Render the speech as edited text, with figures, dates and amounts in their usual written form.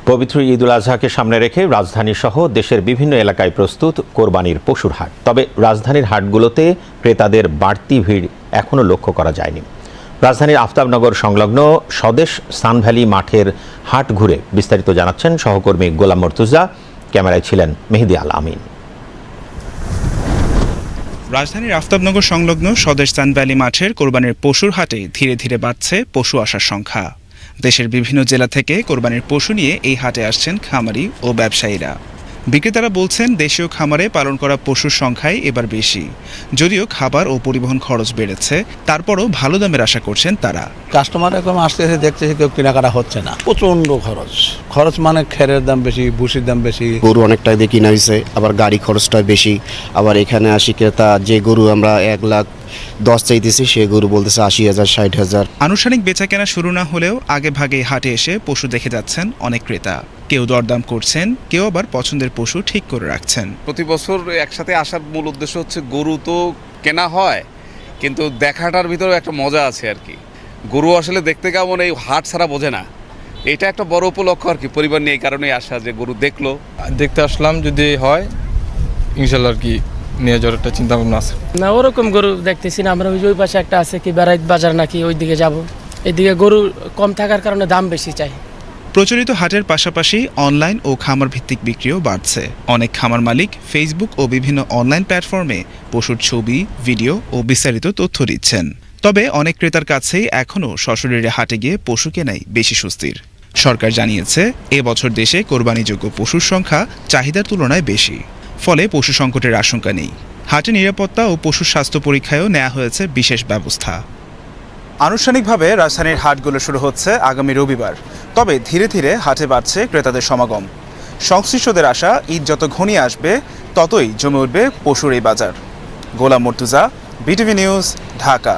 পবিত্র ঈদ উল আজহাকে সামনে রেখে রাজধানী সহ দেশের বিভিন্ন এলাকায় প্রস্তুত কোরবানির পশুর হাট। তবে রাজধানীর হাটগুলোতে ক্রেতাদের বাড়তি ভিড় এখনও লক্ষ্য করা যায়নি। রাজধানীর আফতাবনগর সংলগ্ন স্বদেশ সানভ্যালি মাঠের হাট ঘুরে বিস্তারিত জানাচ্ছেন সহকর্মী গোলাম মর্তুজা। ক্যামেরায় ছিলেন মেহেদি আল আমিন। রাজধানীর আফতাবনগর সংলগ্ন স্বদেশ সানভ্যালি মাঠের কোরবানির পশুর হাটে ধীরে ধীরে বাড়ছে পশু আসার সংখ্যা। দেশের বিভিন্ন জেলা থেকে কোরবানির পশু নিয়ে এই হাটে আসছেন খামারি ও ব্যবসায়ীরা। বিক্রেতারা বলছেন, দেশীয় খামারে পালন করা পশুর সংখ্যাই এবার বেশি। যদিও খাবার ও পরিবহন খরচ বেড়েছে, তারপরও ভালো দামের আশা করছেন তারা। কাস্টমার এখন আসতেছে, দেখতেছে কেউ কেনাকাটা হচ্ছে না, প্রচণ্ড খরচ মানে খেরের দাম বেশি, ভুসির দাম বেশি। গরু অনেকটা দিয়ে কিনা হয়েছে, আবার গাড়ি খরচটা বেশি। আবার এখানে আসি ক্রেতা, যে গরু আমরা 1,10,000 চাইতেছি, সে গরু বলতেছে 80,000, 60,000। আনুষ্ঠানিক বেচাকেনা শুরু না হলেও আগে ভাগে হাটে এসে পশু দেখে যাচ্ছেন অনেক ক্রেতা। কেউ দরদাম করছেন, কেউ আবার পছন্দের পশু ঠিক করে রাখছেন। প্রতি বছর একসাথে আসার মূল উদ্দেশ্য হচ্ছে গরু তো কেনা হয়, কিন্তু দেখাটার ভিতরে একটা মজা আছে আর কি। গরু আসলে দেখতে কেমন, এই হাট ছাড়া বোঝে না। এটা একটা বড় উপলক্ষ আর কি, পরিবার নিয়ে এই কারণেই আসা, যে গরু দেখতে আসলাম। যদি হয় ইনশাল্লাহ আর কি নিয়ে যাওয়ার একটা চিন্তা ভাবনা আছে। না, ওরকম গরু দেখতেছি না আমরা। ওই পাশে একটা আছে কি বেড়াইত বাজার নাকি, ওই দিকে যাব। এদিকে গরু কম থাকার কারণে দাম বেশি চাই। প্রচলিত হাটের পাশাপাশি অনলাইন ও খামার ভিত্তিক বিক্রিও বাড়ছে। অনেক খামার মালিক ফেসবুক ও বিভিন্ন অনলাইন প্ল্যাটফর্মে পশুর ছবি, ভিডিও ও বিস্তারিত তথ্য দিচ্ছেন। তবে অনেক ক্রেতার কাছেই এখনও সশরীরে হাটে গিয়ে পশু কেনাই বেশি স্বস্তির। সরকার জানিয়েছে, এবছর দেশে কোরবানিযোগ্য পশুর সংখ্যা চাহিদার তুলনায় বেশি, ফলে পশু সংকটের আশঙ্কা নেই। হাটে নিরাপত্তা ও পশুর স্বাস্থ্য পরীক্ষায়ও নেওয়া হয়েছে বিশেষ ব্যবস্থা। আনুষ্ঠানিকভাবে রাজধানীর হাটগুলো শুরু হচ্ছে আগামী রবিবার। তবে ধীরে ধীরে হাটে বাড়ছে ক্রেতাদের সমাগম। সংশ্লিষ্টদের আশা, ঈদ যত ঘনিয়ে আসবে ততই জমে উঠবে পশুর এই বাজার। গোলাম মর্তুজা, বিটিভি নিউজ, ঢাকা।